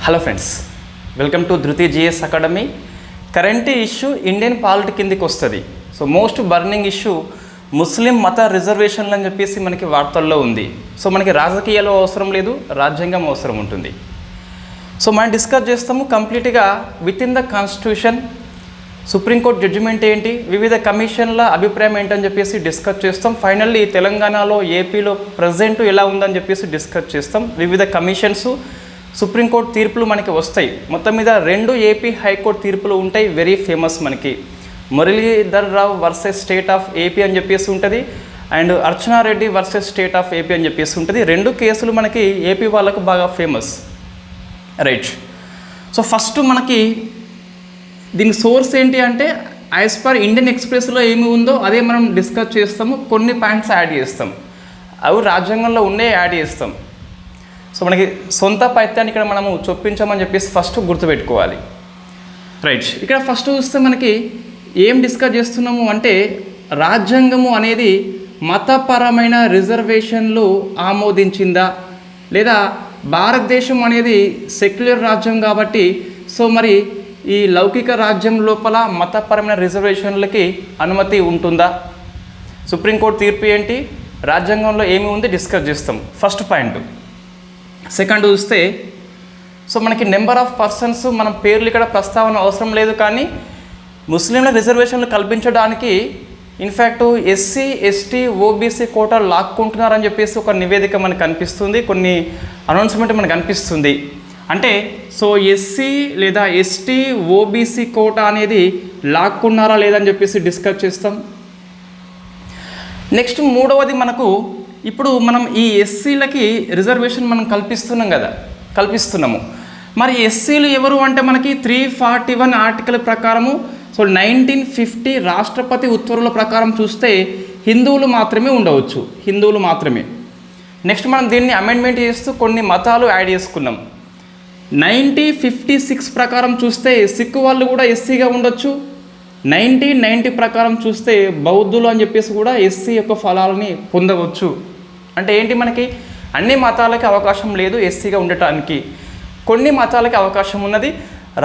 Hello friends, welcome to Dhruthi GS academy. Current issue Indian polity కిందికి వస్తుంది. So most burning issue Muslim మత రిజర్వేషన్లు అని చెప్పేసి మనకి వార్తల్లో ఉంది. సో మనకి రాజకీయాలు అవసరం లేదు, రాజ్యాంగం అవసరం ఉంటుంది. సో మనం డిస్కస్ చేస్తాము కంప్లీట్గా within the constitution, supreme court judgement ఏంటి, వివిధ కమిషన్ల అభిప్రాయం ఏంటని చెప్పేసి డిస్కస్ చేస్తాం. ఫైనల్లీ తెలంగాణలో, ఏపీలో ప్రజెంట్ ఎలా ఉందని చెప్పేసి డిస్కస్ చేస్తాం. వివిధ కమిషన్స్, సుప్రీంకోర్టు తీర్పులు మనకి వస్తాయి. మొత్తం మీద 2 ఏపీ హైకోర్టు తీర్పులు ఉంటాయి, వెరీ ఫేమస్. మనకి Muralidhar Rao versus state of AP అని చెప్పేసి ఉంటుంది, and Archana Reddy versus state of AP అని చెప్పేసి ఉంటుంది. 2 కేసులు మనకి ఏపీ వాళ్ళకు బాగా ఫేమస్, రైట్. సో ఫస్ట్ మనకి దీని సోర్స్ ఏంటి అంటే, యాజ్ పర్ ఇండియన్ ఎక్స్ప్రెస్లో ఏమి ఉందో అదే మనం డిస్కస్ చేస్తాము. కొన్ని పాయింట్స్ యాడ్ చేస్తాం, అవి రాజ్యాంగంలో ఉండే యాడ్ చేస్తాం. సో మనకి సొంత పైత్యాన్ని ఇక్కడ మనము చొప్పించామని చెప్పేసి ఫస్ట్ గుర్తుపెట్టుకోవాలి, రైట్. ఇక్కడ ఫస్ట్ చూస్తే మనకి ఏం డిస్కస్ చేస్తున్నాము అంటే, రాజ్యాంగము అనేది మతపరమైన రిజర్వేషన్లు ఆమోదించిందా, లేదా భారతదేశం అనేది సెక్యులర్ రాజ్యం కాబట్టి సో మరి ఈ లౌకిక రాజ్యం లోపల మతపరమైన రిజర్వేషన్లకి అనుమతి ఉంటుందా, సుప్రీంకోర్టు తీర్పు ఏంటి, రాజ్యాంగంలో ఏమి ఉంది డిస్కస్ చేస్తాం, ఫస్ట్ పాయింట్. సెకండ్ చూస్తే, సో మనకి నెంబర్ ఆఫ్ పర్సన్స్, మనం పేర్లు ఇక్కడ ప్రస్తావన అవసరం లేదు, కానీ ముస్లింల రిజర్వేషన్లు కల్పించడానికి in fact SC, ST, OBC quota లాక్కుంటున్నారని చెప్పేసి ఒక నివేదిక మనకు కనిపిస్తుంది, కొన్ని అనౌన్స్మెంట్ మనకు కనిపిస్తుంది. అంటే సో ఎస్సీ లేదా ఎస్టీ, ఓబీసీ కోటా అనేది లాక్కున్నారా లేదని చెప్పేసి డిస్కస్ చేస్తాం. నెక్స్ట్ మూడవది, మనకు ఇప్పుడు మనం ఈ ఎస్సీలకి రిజర్వేషన్ మనం కల్పిస్తున్నాము. మరి ఎస్సీలు ఎవరు అంటే మనకి 341 ఆర్టికల్ ప్రకారము, సో 1950 రాష్ట్రపతి ఉత్తర్వుల ప్రకారం చూస్తే హిందువులు మాత్రమే ఉండవచ్చు, హిందువులు మాత్రమే. నెక్స్ట్ మనం దీన్ని అమెండ్మెంట్ చేస్తూ కొన్ని మతాలు యాడ్ చేసుకున్నాం. 1956 ప్రకారం చూస్తే సిక్కు వాళ్ళు కూడా ఎస్సీగా ఉండొచ్చు. 1990 ప్రకారం చూస్తే బౌద్ధులు అని చెప్పేసి కూడా ఎస్సీ యొక్క ఫలాలని పొందవచ్చు. అంటే ఏంటి, మనకి అన్ని మతాలకి అవకాశం లేదు ఎస్సీగా ఉండటానికి, కొన్ని మతాలకి అవకాశం ఉన్నది.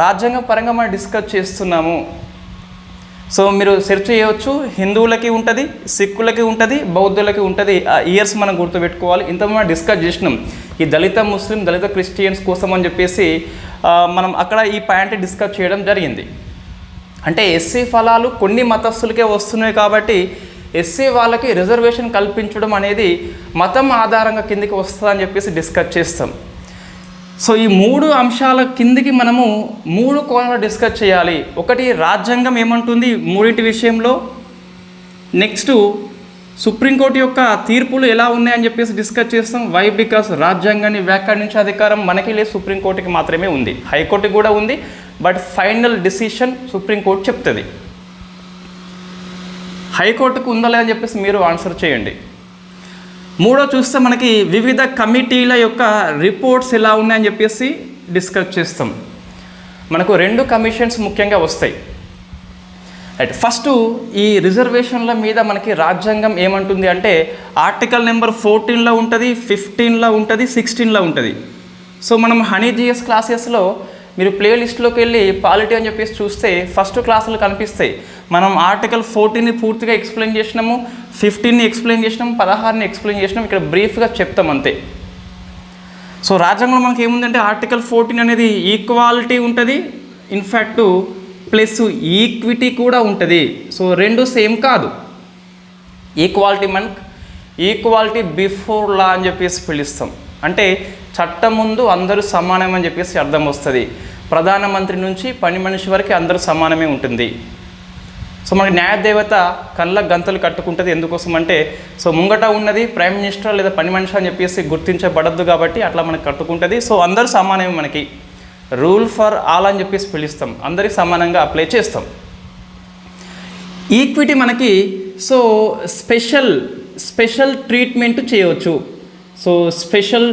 రాజ్యాంగ పరంగా మనం డిస్కస్ చేస్తున్నాము. సో మీరు సెర్చ్ చేయవచ్చు, హిందువులకి ఉంటుంది, సిక్కులకి ఉంటుంది, బౌద్ధులకి ఉంటుంది. ఆ ఇయర్స్ మనం గుర్తుపెట్టుకోవాలి. ఇంత మనం డిస్కస్ చేసినాం ఈ దళిత ముస్లిం, దళిత క్రిస్టియన్స్ కోసం అని చెప్పేసి మనం అక్కడ ఈ పాయింట్ డిస్కస్ చేయడం జరిగింది. అంటే ఎస్సీ ఫలాలు కొన్ని మతస్థులకే వస్తున్నాయి కాబట్టి ఎస్సీ వాళ్ళకి రిజర్వేషన్ కల్పించడం అనేది మతం ఆధారంగా కిందికి వస్తుందని చెప్పేసి డిస్కస్ చేస్తాం. సో ఈ 3 అంశాల కిందికి మనము 3 కోణాలు డిస్కస్ చేయాలి. ఒకటి, రాజ్యాంగం ఏమంటుంది మూడింటి విషయంలో. నెక్స్ట్, సుప్రీంకోర్టు యొక్క తీర్పులు ఎలా ఉన్నాయని చెప్పేసి డిస్కస్ చేస్తాం. వై? బికాస్ రాజ్యాంగాన్ని వ్యాఖ్యానించే అధికారం మనకి లేదు, సుప్రీంకోర్టుకి మాత్రమే ఉంది. హైకోర్టుకి కూడా ఉంది, బట్ ఫైనల్ డిసిషన్ సుప్రీంకోర్టు చెప్తుంది. హైకోర్టుకు ఉందా లేదని చెప్పేసి మీరు ఆన్సర్ చేయండి. మూడో చూస్తే మనకి వివిధ కమిటీల యొక్క రిపోర్ట్స్ ఎలా ఉన్నాయని చెప్పేసి డిస్కస్ చేస్తాం. మనకు 2 కమిషన్స్ ముఖ్యంగా వస్తాయి, రైట్. ఫస్ట్, ఈ రిజర్వేషన్ల మీద మనకి రాజ్యాంగం ఏమంటుంది అంటే, ఆర్టికల్ నెంబర్ 14లో ఉంటుంది, 15లో ఉంటుంది, 16లో ఉంటుంది. సో మనం హనీ జిఎస్ క్లాసెస్లో మీరు ప్లేలిస్ట్లోకి వెళ్ళి పాలిటీ అని చెప్పేసి చూస్తే ఫస్ట్ క్లాసులు కనిపిస్తాయి. మనం ఆర్టికల్ 14ని పూర్తిగా ఎక్స్ప్లెయిన్ చేసినాము, 15ని ఎక్స్ప్లెయిన్ చేసినాము, 16ని ఎక్స్ప్లెయిన్ చేసినాము. ఇక్కడ బ్రీఫ్గా చెప్తాం అంతే. సో రాజ్యాంగంలో మనకి ఏముందంటే, ఆర్టికల్ 14 అనేది ఈక్వాలిటీ ఉంటుంది, ఇన్ఫ్యాక్ట్ ప్లస్ ఈక్విటీ కూడా ఉంటుంది. సో 2 సేమ్ కాదు. ఈక్వాలిటీ బిఫోర్ లా అని చెప్పేసి పిలుస్తాం. అంటే చట్టం ముందు అందరూ సమానమని చెప్పేసి అర్థం వస్తుంది. ప్రధానమంత్రి నుంచి పని మనిషి వరకు అందరూ సమానమే ఉంటుంది. సో మనకి న్యాయదేవత కళ్ళ గంతలు కట్టుకుంటుంది. ఎందుకోసం అంటే, సో ముంగట ఉన్నది ప్రైమ్ మినిస్టర్ లేదా పని మనిషి అని చెప్పేసి గుర్తించబడద్దు కాబట్టి అట్లా మనకు కట్టుకుంటుంది. సో అందరూ సమానమే, మనకి రూల్ ఫర్ ఆల్ అని చెప్పేసి పిలుస్తాం, అందరికీ సమానంగా అప్లై చేస్తాం. ఈక్విటీ మనకి సో స్పెషల్ ట్రీట్మెంట్ చేయవచ్చు. సో స్పెషల్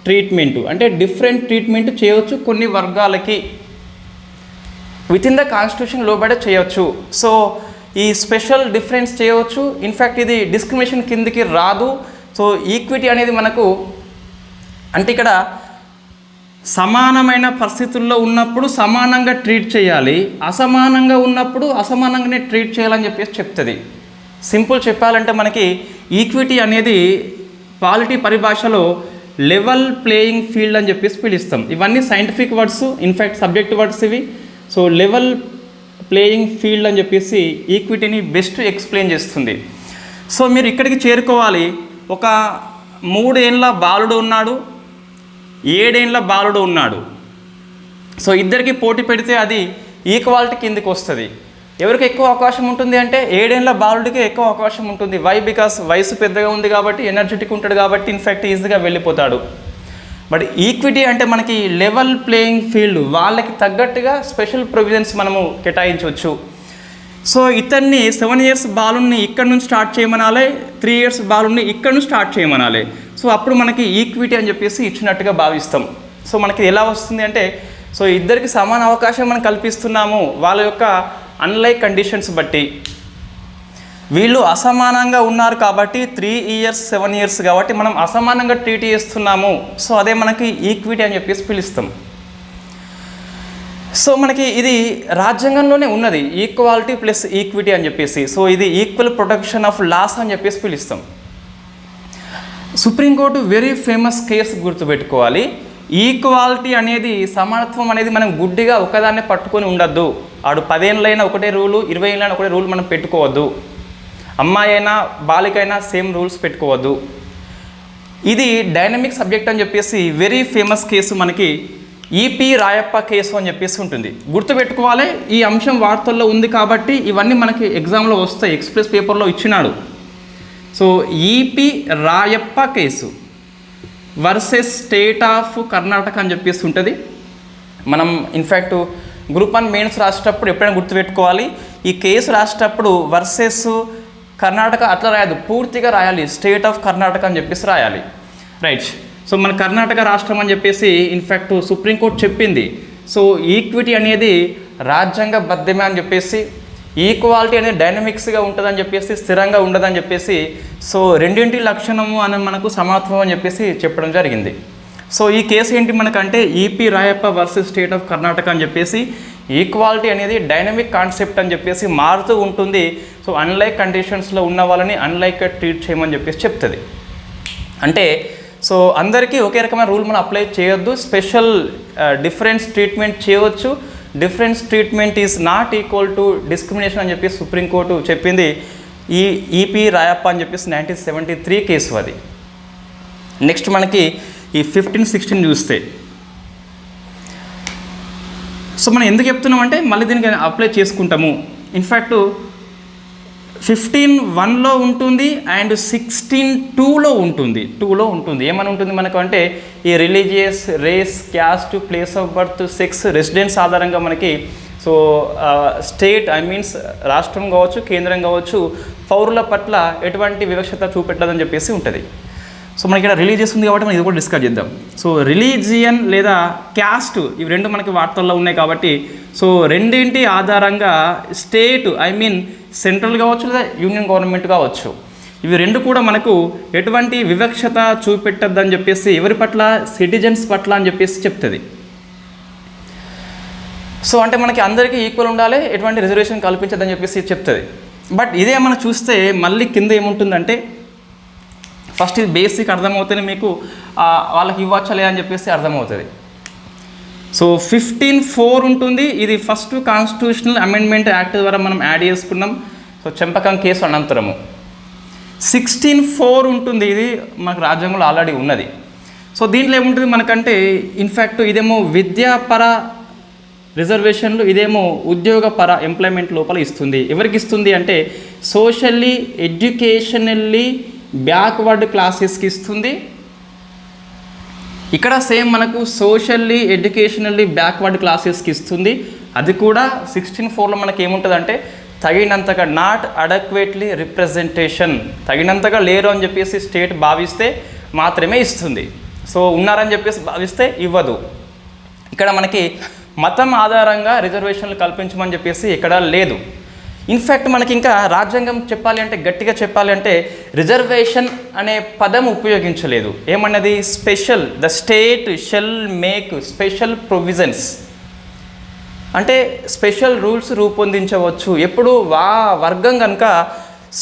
ట్రీట్మెంట్ అంటే డిఫరెంట్ ట్రీట్మెంట్ చేయవచ్చు కొన్ని వర్గాలకి, విత్ ఇన్ ద కాన్స్టిట్యూషన్ లోబడే చేయవచ్చు. సో ఈ స్పెషల్ డిఫరెన్స్ చేయవచ్చు. ఇన్ఫ్యాక్ట్ ఇది డిస్క్రిమినేషన్ కిందికి రాదు. సో ఈక్విటీ అనేది మనకు అంటే ఇక్కడ సమానమైన పరిస్థితుల్లో ఉన్నప్పుడు సమానంగా ట్రీట్ చేయాలి, అసమానంగా ఉన్నప్పుడు అసమానంగానే ట్రీట్ చేయాలని చెప్పేసి చెప్తుంది. సింపుల్ చెప్పాలంటే మనకి ఈక్విటీ అనేది పాలిటీ పరిభాషలో లెవెల్ ప్లేయింగ్ ఫీల్డ్ అని చెప్పేసి పిలుస్తాం. ఇవన్నీ scientific words, in fact subject words ఇవి. సో లెవెల్ ప్లేయింగ్ ఫీల్డ్ అని చెప్పేసి ఈక్విటీని బెస్ట్ ఎక్స్ప్లెయిన్ చేస్తుంది. సో మీరు ఇక్కడికి చేరుకోవాలి. ఒక 3 ఏళ్ళ బాలుడు ఉన్నాడు, 7 ఏళ్ళ బాలుడు ఉన్నాడు. సో ఇద్దరికి పోటీ పెడితే అది ఈక్వాలిటీ కిందకి వస్తుంది. ఎవరికి ఎక్కువ అవకాశం ఉంటుంది అంటే 7 ఏళ్ళ బాలుడికి ఎక్కువ అవకాశం ఉంటుంది. వై? బికాస్ వయసు పెద్దగా ఉంది కాబట్టి, ఎనర్జెటిక్ ఉంటాడు కాబట్టి ఇన్ఫ్యాక్ట్ ఈజీగా వెళ్ళిపోతాడు. బట్ ఈక్విటీ అంటే మనకి లెవెల్ ప్లేయింగ్ ఫీల్డ్, వాళ్ళకి తగ్గట్టుగా స్పెషల్ ప్రొవిజన్స్ మనము కేటాయించవచ్చు. సో ఇతన్ని 7 ఇయర్స్ బాలుని ఇక్కడ నుంచి స్టార్ట్ చేయమనాలి, 3 ఇయర్స్ బాలుని ఇక్కడ నుంచి స్టార్ట్ చేయమనాలి. సో అప్పుడు మనకి ఈక్విటీ అని చెప్పేసి ఇచ్చినట్టుగా భావిస్తాం. సో మనకి ఎలా వస్తుంది అంటే, సో ఇద్దరికి సమాన అవకాశం మనం కల్పిస్తున్నాము వాళ్ళ యొక్క అన్లైక్ కండిషన్స్ బట్టి. వీళ్ళు అసమానంగా ఉన్నారు కాబట్టి 3 ఇయర్స్ 7 ఇయర్స్ కాబట్టి మనం అసమానంగా ట్రీట్ చేస్తున్నాము. సో అదే మనకి ఈక్విటీ అని చెప్పేసి పిలుస్తాం. సో మనకి ఇది రాజ్యాంగంలోనే ఉన్నది, ఈక్వాలిటీ ప్లస్ ఈక్విటీ అని చెప్పేసి. సో ఇది ఈక్వల్ ప్రొటెక్షన్ ఆఫ్ లాస్ అని చెప్పేసి పిలుస్తాం. సుప్రీంకోర్టు వెరీ ఫేమస్ కేసు గుర్తుపెట్టుకోవాలి. ఈక్వాలిటీ అనేది, సమానత్వం అనేది మనం గుడ్డిగా ఒకదాన్నే పట్టుకొని ఉండద్దు. ఆడు 10 ఏళ్ళైనా ఒకటే రూలు, 20 ఏళ్ళైనా ఒకటే రూల్ మనం పెట్టుకోవద్దు. అమ్మాయి అయినా బాలికైనా సేమ్ రూల్స్ పెట్టుకోవద్దు. ఇది డైనమిక్ సబ్జెక్ట్ అని చెప్పేసి వెరీ ఫేమస్ కేసు మనకి ఈపీ రాయప్ప కేసు అని చెప్పేసి ఉంటుంది. గుర్తుపెట్టుకోవాలి, ఈ అంశం వార్తల్లో ఉంది కాబట్టి ఇవన్నీ మనకి ఎగ్జామ్లో వస్తాయి, ఎక్స్ప్రెస్ పేపర్లో ఇచ్చినాడు. So EP Royappa case versus state of Karnataka అని చెప్పేసి ఉంటుంది. మనం ఇన్ఫ్యాక్ట్ గ్రూప్ 1 మెయిన్స్ రాసేటప్పుడు ఎప్పుడైనా గుర్తుపెట్టుకోవాలి, ఈ కేసు రాసేటప్పుడు వర్సెస్ కర్ణాటక అట్లా రాయదు, పూర్తిగా రాయాలి, స్టేట్ ఆఫ్ కర్ణాటక అని చెప్పేసి రాయాలి. రైట్. సో మన కర్ణాటక రాష్ట్రం అని చెప్పేసి ఇన్ఫ్యాక్ట్ సుప్రీంకోర్టు చెప్పింది. సో ఈక్విటీ అనేది రాజ్యాంగబద్ధమే అని చెప్పేసి, ఈక్వాలిటీ అనేది డైనమిక్స్గా ఉంటుందని చెప్పేసి, స్థిరంగా ఉండదని చెప్పేసి, సో రెండింటి లక్షణము అని మనకు సమానత్వం అని చెప్పేసి చెప్పడం జరిగింది. సో ఈ కేసు ఏంటి మనకంటే EP Royappa versus state of Karnataka అని చెప్పేసి, ఈక్వాలిటీ అనేది డైనమిక్ కాన్సెప్ట్ అని చెప్పేసి మారుతూ ఉంటుంది. సో అన్లైక్ కండిషన్స్లో ఉన్న వాళ్ళని అన్లైక్గా ట్రీట్ చేయమని చెప్పేసి చెప్తుంది. అంటే సో అందరికీ ఒకే రకమైన రూల్ మనం అప్లై చేయొద్దు, స్పెషల్ డిఫరెన్స్ ట్రీట్మెంట్ చేయవచ్చు. Difference treatment is not equal to discrimination అని చెప్పేసి సుప్రీంకోర్టు చెప్పింది. ఈ ఈపీ రాయప్ప అని చెప్పేసి 1973 కేసు అది. నెక్స్ట్ మనకి ఈ 15-16 చూస్తే, సో మనం ఎందుకు చెప్తున్నామంటే మళ్ళీ దీనికి అప్లై చేసుకుంటాము. ఇన్ఫ్యాక్ట్ 15(1)లో ఉంటుంది అండ్ 16(2)లో ఉంటుంది. 2లో ఉంటుంది. ఏమని ఉంటుంది మనకు అంటే, ఈ religious, race, caste, place of birth, sex, residence ఆధారంగా మనకి సో స్టేట్ మీన్స్ రాష్ట్రం కావచ్చు, కేంద్రం కావచ్చు, పౌరుల పట్ల ఎటువంటి వివక్షత చూపెట్టదని చెప్పేసి ఉంటుంది. సో మనకి ఇక్కడ రిలీజియస్ ఉంది కాబట్టి మనం ఇది కూడా డిస్కస్ చేద్దాం. సో రిలీజియన్ లేదా క్యాస్ట్, ఇవి రెండు మనకి వార్తల్లో ఉన్నాయి కాబట్టి, సో రెండింటి ఆధారంగా స్టేట్ సెంట్రల్ కావచ్చు లేదా యూనియన్ గవర్నమెంట్ కావచ్చు, ఇవి రెండు కూడా మనకు ఎటువంటి వివక్షత చూపెట్టద్దని చెప్పేసి, ఎవరి పట్ల, సిటిజన్స్ పట్ల అని చెప్పేసి చెప్తుంది. సో అంటే మనకి అందరికీ ఈక్వల్ ఉండాలి, ఎటువంటి రిజర్వేషన్ కల్పించదని చెప్పేసి చెప్తుంది. బట్ ఇదే మనం చూస్తే మళ్ళీ కింద ఏముంటుందంటే, ఫస్ట్ ఇది బేసిక్ అర్థమవుతుంది మీకు, వాళ్ళకి ఇవ్వచ్చా లేదా అని చెప్పేసి అర్థమవుతుంది. సో 15(4) ఉంటుంది. ఇది ఫస్ట్ కాన్స్టిట్యూషనల్ అమెండ్మెంట్ యాక్ట్ ద్వారా మనం యాడ్ చేసుకున్నాం. సో చెంపకం కేసు అనంతరము 16(4) ఉంటుంది. ఇది మనకు రాజ్యాంగంలో ఆల్రెడీ ఉన్నది. సో దీంట్లో ఏముంటుంది మనకంటే, ఇన్ఫ్యాక్ట్ ఇదేమో విద్యాపర రిజర్వేషన్లు, ఇదేమో ఉద్యోగపర ఎంప్లాయ్మెంట్ లోపల ఇస్తుంది. ఎవరికి ఇస్తుంది అంటే, సోషల్లీ ఎడ్యుకేషనల్లీ బ్యాక్వర్డ్ క్లాసెస్కి ఇస్తుంది. ఇక్కడ సేమ్ మనకు సోషల్లీ ఎడ్యుకేషనల్లీ బ్యాక్వర్డ్ క్లాసెస్కి ఇస్తుంది. అది కూడా 16(4)లో మనకి ఏముంటుందంటే, తగినంతగా నాట్ అడక్వేట్లీ రిప్రజెంటేషన్, తగినంతగా లేరు అని చెప్పేసి స్టేట్ భావిస్తే మాత్రమే ఇస్తుంది. సో ఉన్నారని చెప్పేసి భావిస్తే ఇవ్వదు. ఇక్కడ మనకి మతం ఆధారంగా రిజర్వేషన్లు కల్పించమని చెప్పేసి ఇక్కడ లేదు. ఇన్ఫ్యాక్ట్ మనకి ఇంకా రాజ్యాంగం చెప్పాలి అంటే గట్టిగా చెప్పాలి అంటే రిజర్వేషన్ అనే పదం ఉపయోగించలేదు. ఏమన్నది? Special, the state shall make special provisions, అంటే స్పెషల్ రూల్స్ రూపొందించవచ్చు ఎప్పుడు వర్గం కనుక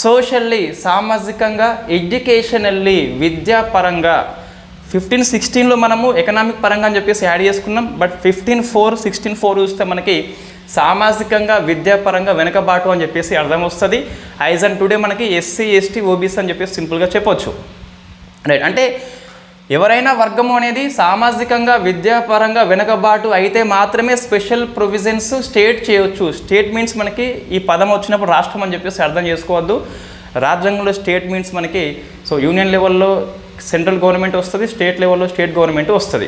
సోషల్లీ సామాజికంగా, ఎడ్యుకేషనల్లీ విద్యాపరంగా 15-16లో మనము ఎకనామిక్ పరంగా అని చెప్పేసి యాడ్ చేసుకున్నాం. బట్ 15-4 చూస్తే మనకి సామాజికంగా విద్యాపరంగా వెనుకబాటు అని చెప్పేసి అర్థం వస్తుంది. యాజ్ అండ్ టుడే మనకి ఎస్సీ ఎస్టీ ఓబీసీ అని చెప్పేసి సింపుల్గా చెప్పొచ్చు, రైట్. అంటే ఎవరైనా వర్గము అనేది సామాజికంగా విద్యాపరంగా వెనుకబాటు అయితే మాత్రమే స్పెషల్ ప్రొవిజన్స్ స్టేట్ చేయవచ్చు. స్టేట్ మీన్స్ మనకి ఈ పదం వచ్చినప్పుడు రాష్ట్రం అని చెప్పేసి అర్థం చేసుకోవద్దు. రాజ్యాంగంలో స్టేట్ మీన్స్ మనకి యూనియన్ లెవెల్లో సెంట్రల్ గవర్నమెంట్ వస్తుంది, స్టేట్ లెవెల్లో స్టేట్ గవర్నమెంట్ వస్తుంది.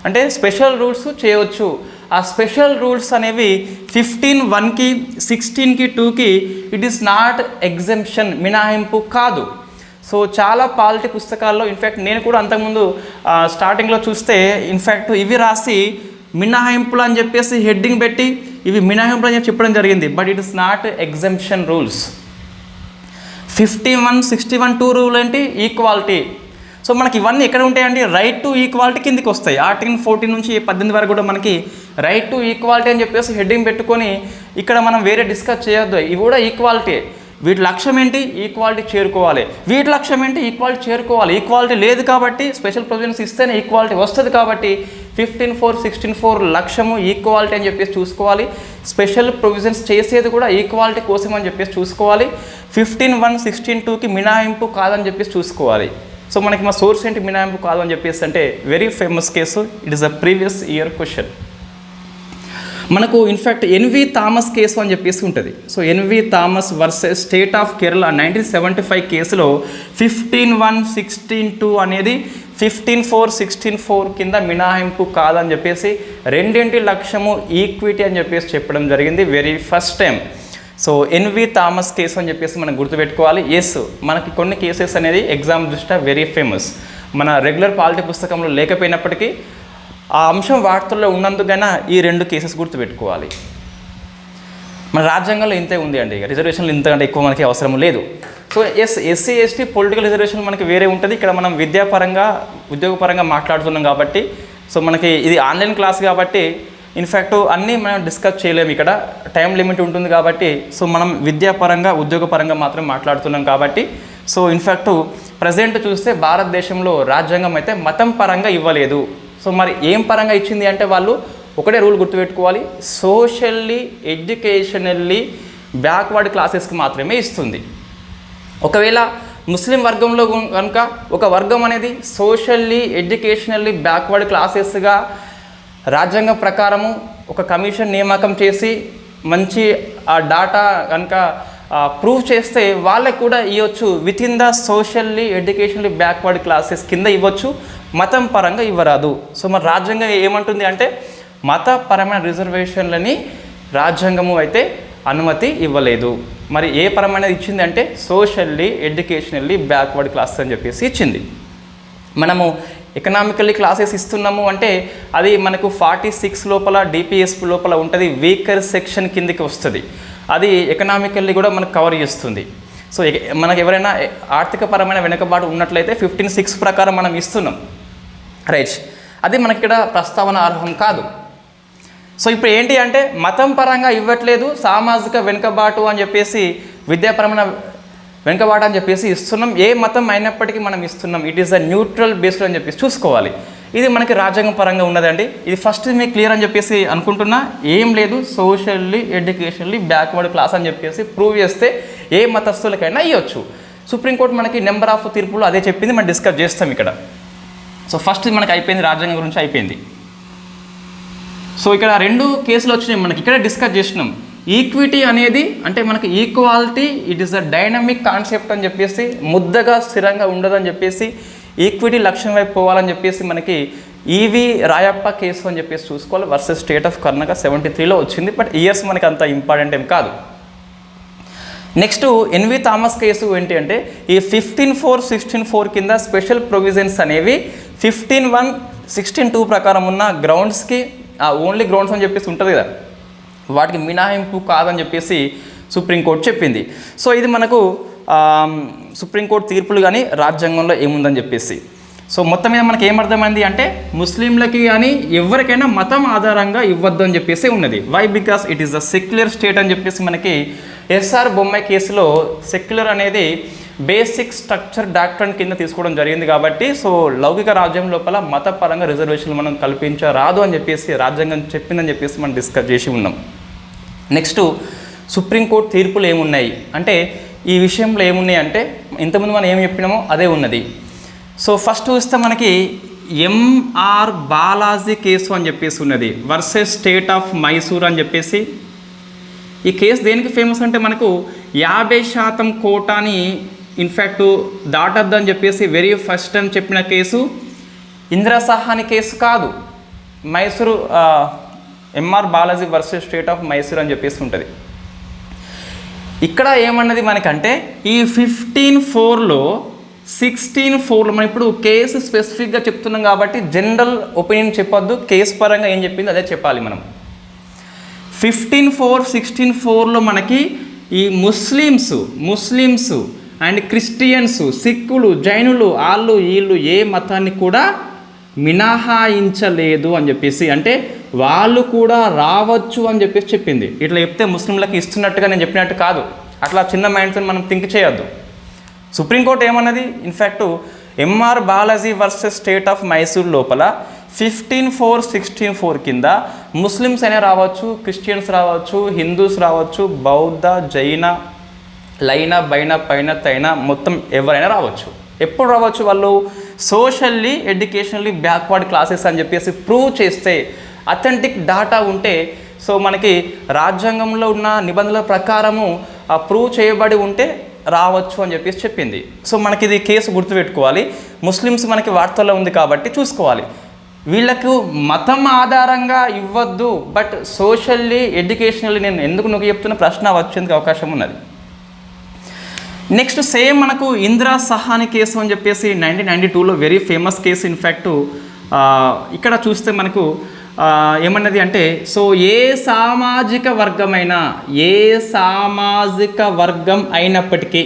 అంటే స్పెషల్ రూల్స్ చేయవచ్చు. ఆ స్పెషల్ రూల్స్ అనేవి 15(1)కి 16కి 2కి ఇట్ ఈస్ నాట్ ఎగ్జెంప్షన్, మినహాయింపు కాదు. చాలా పాలిటీ పుస్తకాల్లో ఇన్ఫ్యాక్ట్ నేను కూడా అంతకుముందు స్టార్టింగ్లో చూస్తే ఇన్ఫ్యాక్ట్ ఇవి రాసి మినహాయింపులు అని చెప్పేసి హెడ్డింగ్ పెట్టి ఇవి మినహాయింపులు అని చెప్పి చెప్పడం జరిగింది. But it is not exemption rules. 51-61(2) rule ఏంటి? ఈక్వాలిటీ. మనకి ఇవన్నీ ఎక్కడ ఉంటాయండి? రైట్ టు ఈక్వాలిటీ కిందికి వస్తాయి. ఆర్టికల్ 14 నుంచి 18 వరకు కూడా మనకి రైట్ టు ఈక్వాలిటీ అని చెప్పేసి హెడ్డింగ్ పెట్టుకొని ఇక్కడ మనం వేరే డిస్కస్ చేయొద్దు. ఇవి కూడా ఈక్వాలిటీ. వీటి లక్ష్యం ఏంటి? ఈక్వాలిటీ చేరుకోవాలి. వీటి లక్ష్యం ఏంటి? ఈక్వాలిటీ చేరుకోవాలి. ఈక్వాలిటీ లేదు కాబట్టి స్పెషల్ ప్రొవిజన్స్ ఇస్తేనే ఈక్వాలిటీ వస్తుంది. కాబట్టి 15(4)-16(4) లక్ష్యము ఈక్వాలిటీ అని చెప్పేసి చూసుకోవాలి. స్పెషల్ ప్రొవిజన్స్ చేసేది కూడా ఈక్వాలిటీ కోసం అని చెప్పేసి చూసుకోవాలి. 15(1)-16(2)కి మినహాయింపు కాదని చెప్పేసి చూసుకోవాలి. మనకి మా సోర్స్ ఏంటి మినహాయింపు కాదు అని చెప్పేసి అంటే very famous case. It is a previous year question. మనకు ఇన్ఫ్యాక్ట్ ఎన్వి థామస్ కేసు అని చెప్పేసి ఉంటుంది. NV Thomas versus state of Kerala 1975 కేసులో 15(1)-16(2) అనేది 15(4)-16(4) కింద మినహాయింపు కాదని చెప్పేసి రెండింటి లక్ష్యము ఈక్విటీ అని చెప్పేసి చెప్పడం జరిగింది very first time. NV Thomas case అని చెప్పేసి మనం గుర్తుపెట్టుకోవాలి. ఎస్, మనకి కొన్ని కేసెస్ అనేది ఎగ్జామ్ దృష్ట్యా వెరీ ఫేమస్. మన రెగ్యులర్ పాలిటీ పుస్తకంలో లేకపోయినప్పటికీ ఆ అంశం వార్తల్లో ఉన్నందుకైనా ఈ 2 కేసెస్ గుర్తుపెట్టుకోవాలి. మన రాజ్యాంగంలో ఇంతే ఉంది అండి, రిజర్వేషన్లు ఇంతకంటే ఎక్కువ మనకి అవసరం లేదు. ఎస్సీ ఎస్టీ పొలిటికల్ రిజర్వేషన్ మనకి వేరే ఉంటుంది. ఇక్కడ మనం విద్యాపరంగా ఉద్యోగపరంగా మాట్లాడుతున్నాం కాబట్టి మనకి ఇది ఆన్లైన్ క్లాస్ కాబట్టి ఇన్ఫ్యాక్ట్ అన్నీ మనం డిస్కస్ చేయలేము. ఇక్కడ టైం లిమిట్ ఉంటుంది కాబట్టి మనం విద్యాపరంగా ఉద్యోగపరంగా మాత్రం మాట్లాడుతున్నాం కాబట్టి ఇన్ఫ్యాక్ట్ ప్రజెంట్ చూస్తే భారతదేశంలో రాజ్యాంగం అయితే మతం పరంగా ఇవ్వలేదు. మరి ఏం పరంగా ఇచ్చింది అంటే వాళ్ళు ఒకటే రూల్ గుర్తుపెట్టుకోవాలి, సోషల్లీ ఎడ్యుకేషనల్లీ బ్యాక్వర్డ్ క్లాసెస్కి మాత్రమే ఇస్తుంది. ఒకవేళ ముస్లిం వర్గంలో కనుక ఒక వర్గం అనేది సోషల్లీ ఎడ్యుకేషనల్లీ బ్యాక్వర్డ్ క్లాసెస్గా రాజ్యాంగం ప్రకారము ఒక కమిషన్ నియామకం చేసి మంచి ఆ డాటా కనుక ప్రూవ్ చేస్తే వాళ్ళకి కూడా ఇవ్వచ్చు. With in the socially educationally backward classes కింద ఇవ్వచ్చు, మతం పరంగా ఇవ్వరాదు. మరి రాజ్యాంగం ఏమంటుంది అంటే మతపరమైన రిజర్వేషన్లని రాజ్యాంగము అయితే అనుమతి ఇవ్వలేదు. మరి ఏ పరమైనది ఇచ్చింది అంటే సోషల్లీ ఎడ్యుకేషనల్లీ బ్యాక్వర్డ్ క్లాసెస్ అని చెప్పేసి ఇచ్చింది. మనము ఎకనామికల్లీ క్లాసెస్ ఇస్తున్నాము అంటే అది మనకు 46 లోపల డిపిఎస్ లోపల ఉంటుంది, వీకర్ సెక్షన్ కిందికి వస్తుంది. అది ఎకనామికల్లీ కూడా మనకు కవర్ చేస్తుంది. మనకు ఎవరైనా ఆర్థికపరమైన వెనుకబాటు ఉన్నట్లయితే 15(6) ప్రకారం మనం ఇస్తున్నాం, రైట్. అది మనకి ఇక్కడ ప్రస్తావన అర్హం కాదు. ఇప్పుడు ఏంటి అంటే మతం పరంగా ఇవ్వట్లేదు, సామాజిక వెనుకబాటు అని చెప్పేసి విద్యాపరమైన వెనుకబాటు అని చెప్పేసి ఇస్తున్నాం. ఏ మతం అయినప్పటికీ మనం ఇస్తున్నాం. It is a neutral based అని చెప్పేసి చూసుకోవాలి. ఇది మనకి రాజ్యాంగం పరంగా ఉన్నదండి. ఇది ఫస్ట్ మీకు క్లియర్ అని చెప్పేసి అనుకుంటున్నా. ఏం లేదు, సోషల్లీ ఎడ్యుకేషనల్లీ బ్యాక్వర్డ్ క్లాస్ అని చెప్పేసి ప్రూవ్ చేస్తే ఏ మతస్థులకైనా ఇవ్వచ్చు. సుప్రీంకోర్టు మనకి నెంబర్ ఆఫ్ తీర్పులు అదే చెప్పింది, మనం డిస్కస్ చేస్తాం ఇక్కడ. ఫస్ట్ మనకి అయిపోయింది, రాజ్యాంగం గురించి అయిపోయింది. ఇక్కడ 2 కేసులు వచ్చినాయి మనకి, ఇక్కడ డిస్కస్ చేసినాం. ఈక్విటీ అనేది అంటే మనకి equality it is a dynamic concept అని చెప్పేసి, ముద్దగా స్థిరంగా ఉండదని చెప్పేసి, ఈక్విటీ లక్ష్యం వైపు పోవాలని చెప్పేసి మనకి ఈవి రాయప్ప కేసు అని చెప్పేసి చూసుకోవాలి. వర్సెస్ స్టేట్ ఆఫ్ కర్ణాటక 73లో వచ్చింది. బట్ ఇయర్స్ మనకి అంత ఇంపార్టెంట్ ఏం కాదు. నెక్స్ట్ ఎన్వి థామస్ కేసు ఏంటి అంటే ఈ 15(4)-16(4) కింద స్పెషల్ ప్రొవిజన్స్ అనేవి 15(1)-16(2) ప్రకారం ఉన్న గ్రౌండ్స్కి ఓన్లీ గ్రౌండ్స్ అని చెప్పేసి ఉంటుంది కదా, వాటికి మినహాయింపు కాదని చెప్పేసి సుప్రీంకోర్టు చెప్పింది. సో ఇది మనకు సుప్రీంకోర్టు తీర్పులు కానీ రాజ్యాంగంలో ఏముందని చెప్పేసి. సో మొత్తం మీద మనకి ఏమర్థమైంది అంటే ముస్లింలకి కానీ ఎవరికైనా మతం ఆధారంగా ఇవ్వద్దు అని చెప్పేసి ఉన్నది. Why? Because it is the secular state అని చెప్పేసి మనకి ఎస్ఆర్ బొమ్మాయి కేసులో సెక్యులర్ అనేది బేసిక్ స్ట్రక్చర్ డాక్ట్రిన్ కింద తీసుకోవడం జరిగింది కాబట్టి సో లౌకిక రాజ్యం లోపల మతపరంగా రిజర్వేషన్లు మనం కల్పించరాదు అని చెప్పేసి రాజ్యాంగం చెప్పిందని చెప్పేసి మనం డిస్కస్ చేసి ఉన్నాం. నెక్స్ట్ సుప్రీంకోర్టు తీర్పులు ఏమున్నాయి అంటే ఈ విషయంలో ఏమున్నాయి అంటే ఇంతకుముందు మనం ఏం చెప్పినామో అదే ఉన్నది. సో ఫస్ట్ చూస్తే మనకి ఎంఆర్ బాలాజీ కేసు అని చెప్పేసి ఉన్నది వర్సెస్ స్టేట్ ఆఫ్ మైసూర్ అని చెప్పేసి. ఈ కేసు దేనికి ఫేమస్ అంటే మనకు 50% కోటాని ఇన్ఫ్యాక్ట్ దాటద్దు అని చెప్పేసి వెరీ ఫస్ట్ టైం చెప్పిన కేసు ఇందిరా సహాని కేసు కాదు, Mysore MR Balaji versus state of Mysore అని చెప్పేసి ఉంటుంది. ఇక్కడ ఏమన్నది మనకంటే ఈ 15(4)లో 16(4)లో మనం ఇప్పుడు కేసు స్పెసిఫిక్గా చెప్తున్నాం కాబట్టి జనరల్ ఒపీనియన్ చెప్పొద్దు, కేసు పరంగా ఏం చెప్పింది అదే చెప్పాలి మనం. 15(4), 16(4)లో మనకి ఈ ముస్లిమ్స్ అండ్ క్రిస్టియన్స్, సిక్కులు, జైనులు వాళ్ళు వీళ్ళు ఏ మతాన్ని కూడా మినహాయించలేదు అని చెప్పేసి, అంటే వాళ్ళు కూడా రావచ్చు అని చెప్పేసి చెప్పింది. ఇట్లా చెప్తే ముస్లింలకు ఇస్తున్నట్టుగా నేను చెప్పినట్టు కాదు, అట్లా చిన్న మైండ్తో మనం థింక్ చేయొద్దు. సుప్రీంకోర్టు ఏమన్నది in fact MR Balaji versus state of Mysore లోపల 15(4), 16(4) కింద ముస్లిమ్స్ అయినా రావచ్చు, క్రిస్టియన్స్ రావచ్చు, హిందూస్ రావచ్చు, బౌద్ధ, జైన, లైన, బైన, పైన, తైన మొత్తం ఎవరైనా రావచ్చు. ఎప్పుడు రావచ్చు? వాళ్ళు సోషల్లీ ఎడ్యుకేషనల్లీ బ్యాక్వర్డ్ క్లాసెస్ అని చెప్పేసి ప్రూవ్ చేస్తే, అథెంటిక్ డాటా ఉంటే, సో మనకి రాజ్యాంగంలో ఉన్న నిబంధనల ప్రకారము ప్రూవ్ చేయబడి ఉంటే రావచ్చు అని చెప్పేసి చెప్పింది. సో మనకి ఇది కేసు గుర్తుపెట్టుకోవాలి. ముస్లిమ్స్ మనకి వార్తల్లో ఉంది కాబట్టి చూసుకోవాలి. వీళ్ళకు మతం ఆధారంగా ఇవ్వద్దు, బట్ సోషల్లీ ఎడ్యుకేషనల్లీ నేను ఎందుకు నువ్వు చెప్తున్న ప్రశ్న వచ్చేందుకు అవకాశం ఉన్నది. నెక్స్ట్ సేమ్ మనకు ఇందిరా సహాని కేసు అని చెప్పేసి 1992లో వెరీ ఫేమస్ కేసు. ఇన్ఫ్యాక్ట్ ఇక్కడ చూస్తే మనకు ఏమన్నది అంటే సో ఏ సామాజిక వర్గం అయినప్పటికీ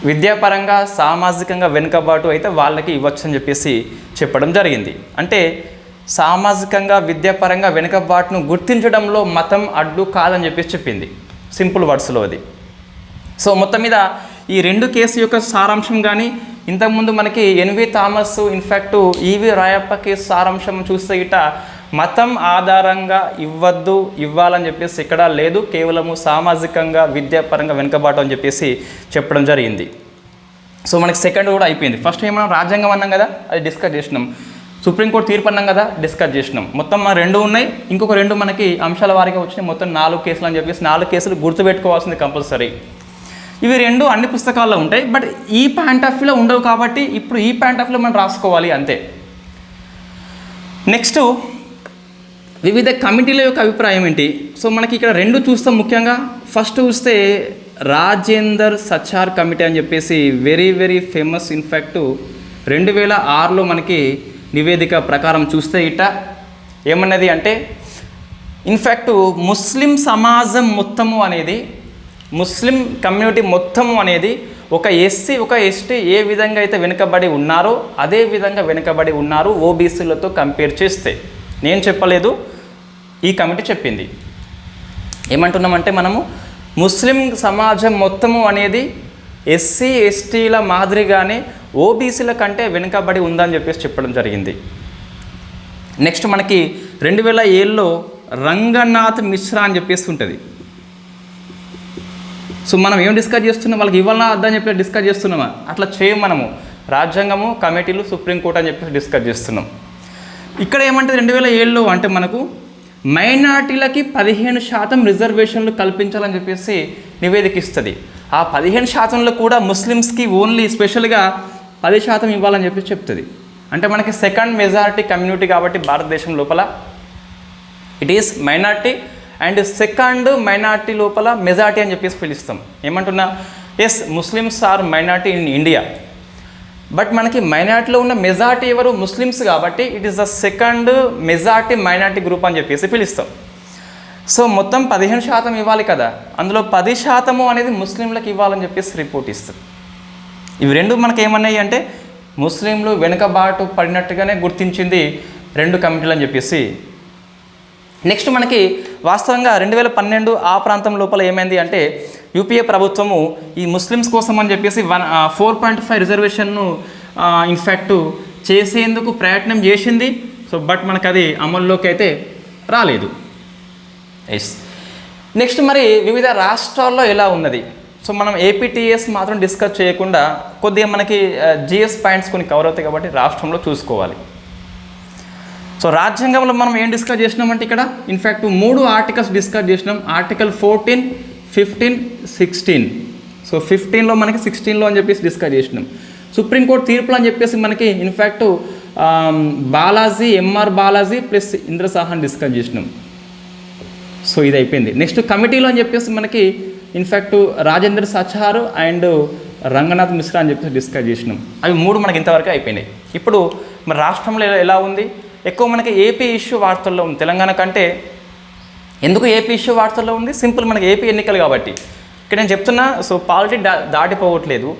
విద్యాపరంగా సామాజికంగా వెనుకబాటు అయితే వాళ్ళకి ఇవ్వచ్చు అని చెప్పేసి చెప్పడం జరిగింది. అంటే సామాజికంగా విద్యాపరంగా వెనుకబాటును గుర్తించడంలో మతం అడ్డు కాదని చెప్పేసి చెప్పింది, సింపుల్ వర్డ్స్లో అది. సో మొత్తం మీద ఈ రెండు కేసు యొక్క సారాంశం కానీ ఇంతకుముందు మనకి ఎన్వి థామస్ ఇన్ఫ్యాక్ట్ ఈవి రాయప్ప కేసు సారాంశం చూస్తే ఇట మతం ఆధారంగా ఇవ్వాలని చెప్పేసి ఎక్కడా లేదు, కేవలము సామాజికంగా విద్యాపరంగా వెనుకబాటు అని చెప్పేసి చెప్పడం జరిగింది. సో మనకి సెకండ్ కూడా అయిపోయింది. ఫస్ట్ ఏమన్నా రాజ్యాంగం అన్నాం కదా, అది డిస్కస్ చేసినాం. సుప్రీంకోర్టు తీర్పు అన్నాం కదా, డిస్కస్ చేసినాం. మొత్తం మన 2 ఉన్నాయి, ఇంకొక 2 మనకి అంశాల వారీగా వచ్చినాయి. మొత్తం 4 కేసులు అని చెప్పేసి 4 కేసులు గుర్తుపెట్టుకోవాల్సింది కంపల్సరీ. ఇవి 2 అన్ని పుస్తకాల్లో ఉంటాయి, బట్ ఈ పాయింట్ ఆఫ్ వ్యూలో ఉండవు కాబట్టి ఇప్పుడు ఈ పాయింట్ ఆఫ్ వ్యూలో మనం రాసుకోవాలి అంతే. నెక్స్ట్ వివిధ కమిటీల యొక్క అభిప్రాయం ఏంటి? సో మనకి ఇక్కడ 2 చూస్తాం ముఖ్యంగా. ఫస్ట్ చూస్తే రాజేందర్ సచార్ కమిటీ అని చెప్పేసి వెరీ ఫేమస్. ఇన్ఫ్యాక్ట్ 2006లో మనకి నివేదిక ప్రకారం చూస్తే ఇట ఏమన్నది అంటే ఇన్ఫ్యాక్ట్ ముస్లిం సమాజం మొత్తము అనేది, ముస్లిం కమ్యూనిటీ మొత్తము అనేది ఒక ఎస్సీ ఒక ఎస్టీ ఏ విధంగా అయితే వెనుకబడి ఉన్నారో అదే విధంగా వెనుకబడి ఉన్నారు ఓబీసీలతో కంపేర్ చేస్తే. నేను చెప్పలేదు, ఈ కమిటీ చెప్పింది. ఏమంటున్నామంటే మనము ముస్లిం సమాజం మొత్తము అనేది ఎస్సీ ఎస్టీల మాదిరిగానే ఓబీసీల కంటే వెనుకబడి ఉందని చెప్పేసి చెప్పడం జరిగింది. నెక్స్ట్ మనకి 2007లో రంగనాథ్ మిశ్రా అని చెప్పేసి ఉంటుంది. సో మనం ఏం డిస్కస్ చేస్తున్నాం, వాళ్ళకి ఇవ్వాలన్నా అర్థం చెప్పి డిస్కస్ చేస్తున్నామా? అట్లా చేయం మనము. రాజ్యాంగము, కమిటీలు, సుప్రీంకోర్టు అని చెప్పేసి డిస్కస్ చేస్తున్నాం. ఇక్కడ ఏమంటే 2007లో అంటే మనకు మైనార్టీలకి 15% రిజర్వేషన్లు కల్పించాలని చెప్పేసి నివేదిక ఇస్తుంది. ఆ 15%లో కూడా ముస్లిమ్స్కి ఓన్లీ స్పెషల్గా 10% ఇవ్వాలని చెప్పేసి చెప్తుంది. అంటే మనకి సెకండ్ మెజారిటీ కమ్యూనిటీ కాబట్టి భారతదేశం లోపల it is minority and second minority లోపల మెజారిటీ అని చెప్పేసి పిలుస్తాం. ఏమంటున్నా, yes Muslims are minority in India, but మనకి మైనార్టీలో ఉన్న మెజారిటీ ఎవరు? ముస్లిమ్స్ కాబట్టి it is the second majority minority group అని చెప్పేసి పిలుస్తాం. సో మొత్తం 15% ఇవ్వాలి కదా, అందులో 10% అనేది ముస్లింలకు ఇవ్వాలని చెప్పేసి రిపోర్ట్ ఇస్తుంది. ఇవి రెండు మనకి ఏమన్నాయి అంటే ముస్లింలు వెనుకబాటు పడినట్టుగానే గుర్తించింది 2 కమిటీలు అని చెప్పేసి. నెక్స్ట్ మనకి వాస్తవంగా 2012 ఆ ప్రాంతం లోపల ఏమైంది అంటే యూపీఏ ప్రభుత్వము ఈ ముస్లిమ్స్ కోసం అని చెప్పేసి 4.5 రిజర్వేషన్ను ఇన్ఫ్యాక్ట్ చేసేందుకు ప్రయత్నం చేసింది. సో బట్ మనకు అది అమల్లోకి అయితే రాలేదు. ఎస్. నెక్స్ట్ మరి వివిధ రాష్ట్రాల్లో ఎలా ఉన్నది. సో మనం ఏపీటీఎస్ మాత్రం డిస్కస్ చేయకుండా కొద్దిగా మనకి జిఎస్ పాయింట్స్ కొన్ని కవర్ అవుతాయి కాబట్టి రాష్ట్రంలో చూసుకోవాలి. సో రాజ్యాంగంలో మనం ఏం డిస్కస్ చేసినామంటే ఇక్కడ ఇన్ఫ్యాక్ట్ 3 ఆర్టికల్స్ డిస్కస్ చేసినాం. ఆర్టికల్ 14, 15, 16. సో 15లో మనకి 16లో అని చెప్పేసి డిస్కస్ చేసినాం. సుప్రీంకోర్టు తీర్పులు అని చెప్పేసి మనకి in fact Balaji, MR Balaji plus Indra Sawhney discuss చేసినాం. సో ఇది అయిపోయింది. నెక్స్ట్ కమిటీలో అని చెప్పేసి మనకి ఇన్ఫ్యాక్ట్ రాజేంద్ర సచార్ అండ్ రంగనాథ్ మిశ్రా అని చెప్పేసి డిస్కస్ చేసినాం. అవి 3 మనకి ఇంతవరకు అయిపోయినాయి. ఇప్పుడు మరి రాష్ట్రంలో ఎలా ఉంది, ఎక్కువ మనకి ఏపీ ఇష్యూ వార్తల్లో ఉంది తెలంగాణ కంటే. ఎందుకు ఏపీ ఇష్యూ వార్తల్లో ఉంది, సింపుల్ మనకి ఏపీ ఎన్నికలు కాబట్టి. ఇక్కడ నేను చెప్తున్నా, సో పాలిటిక్స్ దాటిపోవట్లేదు.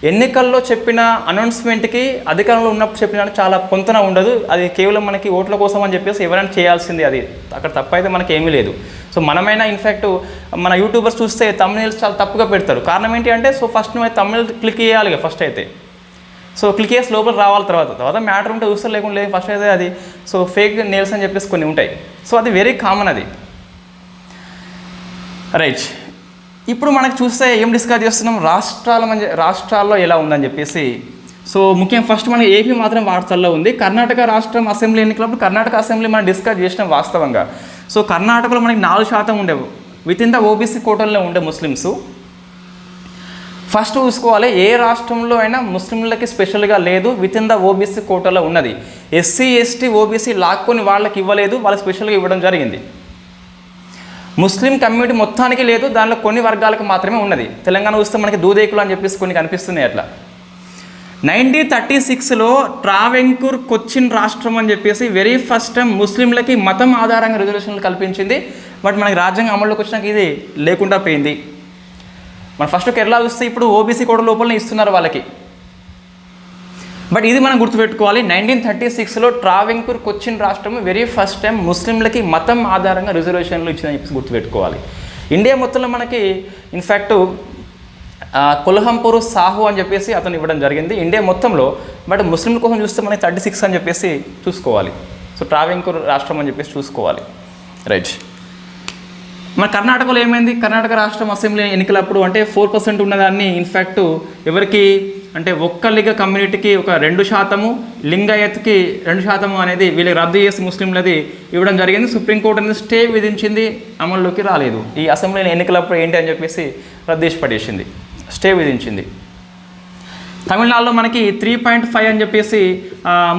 ఎన్నికల్లో చెప్పిన అనౌన్స్మెంట్కి అధికారంలో ఉన్నప్పుడు చెప్పిన చాలా పొంతన ఉండదు. అది కేవలం మనకి ఓట్ల కోసం అని చెప్పేసి ఎవరైనా చేయాల్సింది, అది అక్కడ తప్పైతే మనకి ఏమీ లేదు. సో మనమైనా ఇన్ఫ్యాక్ట్ మన యూట్యూబర్స్ చూస్తే తమిళ్ చాలా తప్పుగా పెడతారు. కారణం ఏంటి అంటే సో ఫస్ట్ నువ్వు తమిళ్ క్లిక్ చేయాలి ఫస్ట్ అయితే. సో క్లిక్ చేసి లోపల రావాలి, తర్వాత మ్యాటర్ ఉంటే చూస్తే లేకుండా లేదు ఫస్ట్ అయితే అది. సో ఫేక్ నేల్స్ అని చెప్పేసి కొన్ని ఉంటాయి. సో అది వెరీ కామన్ అది. రైట్. ఇప్పుడు మనకు చూస్తే ఏం డిస్కస్ చేస్తున్నాం, రాష్ట్రాల్లో ఎలా ఉందని చెప్పేసి. సో ముఖ్యంగా ఫస్ట్ మనకి ఏపీ మాత్రం వార్తల్లో ఉంది. కర్ణాటక రాష్ట్రం అసెంబ్లీ ఎన్నికలప్పుడు కర్ణాటక అసెంబ్లీ మనం డిస్కస్ చేసినాం వాస్తవంగా. సో కర్ణాటకలో మనకి 4% ఉండే విత్ ఇన్ ద ఓబీసీ కోటల్లో ఉండే ముస్లిమ్స్. ఫస్ట్ చూసుకోవాలి, ఏ రాష్ట్రంలో అయినా ముస్లింలకి స్పెషల్గా లేదు, విత్ ఇన్ ద ఓబీసీ కోటలో ఉన్నది. ఎస్సీ, ఎస్టీ, ఓబీసీ లాక్కొని వాళ్ళకి ఇవ్వలేదు, వాళ్ళకి స్పెషల్గా ఇవ్వడం జరిగింది. ముస్లిం కమ్యూనిటీ మొత్తానికి లేదు, దానిలో కొన్ని వర్గాలకు మాత్రమే ఉన్నది. తెలంగాణ చూస్తే మనకి దూదేకులు అని చెప్పేసి కొన్ని కనిపిస్తున్నాయి అట్లా. 1936లో ట్రావెంకూర్ కొచ్చిన్ రాష్ట్రం అని చెప్పేసి వెరీ ఫస్ట్ టైం ముస్లింలకి మతం ఆధారంగా రిజర్వేషన్లు కల్పించింది. బట్ మనకి రాజ్యాంగం అమల్లోకి వచ్చినాక ఇది లేకుండా పోయింది. మన ఫస్ట్ కేరళ చూస్తే ఇప్పుడు ఓబీసీ కోట లోపలనే ఇస్తున్నారు వాళ్ళకి. బట్ ఇది మనం గుర్తుపెట్టుకోవాలి, 1936లో ట్రావెంకూర్ కొచ్చిన్ రాష్ట్రం వెరీ ఫస్ట్ టైం ముస్లింలకి మతం ఆధారంగా రిజర్వేషన్లు ఇచ్చిందని చెప్పేసి గుర్తుపెట్టుకోవాలి. ఇండియా మొత్తంలో మనకి ఇన్ఫ్యాక్ట్ కొల్హాంపూర్ సాహు అని చెప్పేసి అతను ఇవ్వడం జరిగింది ఇండియా మొత్తంలో. బట్ ముస్లింల కోసం చూస్తే మనకి 36 అని చెప్పేసి చూసుకోవాలి. సో ట్రావెంకూర్ రాష్ట్రం అని చెప్పేసి చూసుకోవాలి. రైట్. మన కర్ణాటకలో ఏమైంది, కర్ణాటక రాష్ట్రం అసెంబ్లీ ఎన్నికలప్పుడు అంటే 4% ఉన్నదాన్ని ఇన్ఫ్యాక్ట్ ఎవరికి అంటే ఒక్కలిగ కమ్యూనిటీకి ఒక 2%, లింగాయత్కి 2% అనేది వీళ్ళకి రద్దు చేసి ముస్లింలది ఇవ్వడం జరిగింది. సుప్రీంకోర్టు అనేది స్టే విధించింది, అమల్లోకి రాలేదు. ఈ అసెంబ్లీ ఎన్నికలప్పుడు ఏంటి అని చెప్పేసి రద్దు చేసి పడేసింది, స్టే విధించింది. తమిళనాడులో మనకి 3.5 అని చెప్పేసి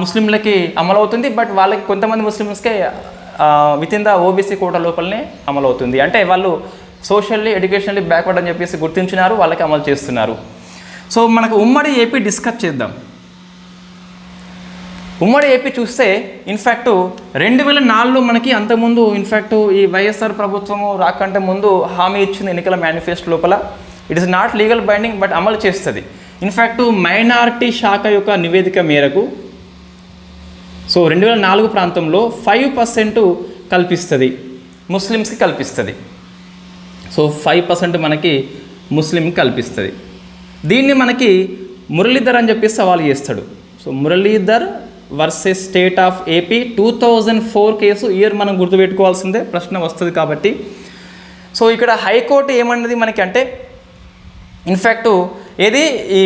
ముస్లింలకి అమలవుతుంది. బట్ వాళ్ళకి కొంతమంది ముస్లిమ్స్కే విత్ ఇన్ ద ఓబీసీ కోట లోపలనే అమలవుతుంది. అంటే వాళ్ళు సోషల్లీ ఎడ్యుకేషనల్లీ బ్యాక్వర్డ్ అని చెప్పేసి గుర్తించినారు, వాళ్ళకి అమలు చేస్తున్నారు. సో మనకు ఉమ్మడి ఏపీ డిస్కస్ చేద్దాం. ఉమ్మడి ఏపీ చూస్తే ఇన్ఫ్యాక్ట్ 2004లో మనకి అంతకుముందు ఇన్ఫ్యాక్ట్ ఈ వైఎస్ఆర్ ప్రభుత్వము రాకంటే ముందు హామీ ఇచ్చింది ఎన్నికల మేనిఫెస్టో లోపల. It is not legal binding, but అమలు చేస్తుంది. ఇన్ఫ్యాక్ట్ మైనారిటీ శాఖ యొక్క నివేదిక మేరకు సో 2004 ప్రాంతంలో 5% కల్పిస్తుంది, ముస్లిమ్స్కి కల్పిస్తుంది. సో 5% మనకి ముస్లింకి కల్పిస్తుంది. దీన్ని మనకి మురళీధర్ అని చెప్పి సవాల్ చేస్తాడు. So Muralidhar versus state of AP 2004 case. Year మనం గుర్తుపెట్టుకోవాల్సిందే, ప్రశ్న వస్తుంది కాబట్టి. సో ఇక్కడ హైకోర్టు ఏమన్నది మనకి అంటే ఇన్ఫ్యాక్ట్ ఏది ఈ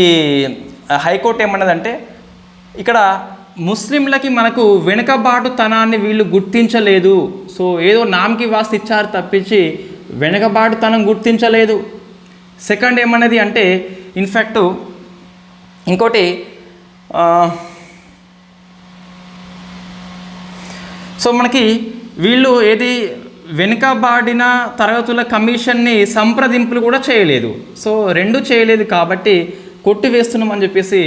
హైకోర్టు ఏమన్నదంటే ఇక్కడ ముస్లింలకి మనకు వెనుకబాటుతనాన్ని వీళ్ళు గుర్తించలేదు. సో ఏదో నామకి వాస్తు ఇచ్చారు తప్పించి వెనుకబాటుతనం గుర్తించలేదు. సెకండ్ ఏమన్నది అంటే ఇన్ఫ్యాక్ట్ ఇంకోటి సో మనకి వీళ్ళు ఏది వెనుకబాడిన తరగతుల కమిషన్ని సంప్రదింపులు కూడా చేయలేదు. సో 2 చేయలేదు కాబట్టి కొట్టివేస్తున్నామని చెప్పేసి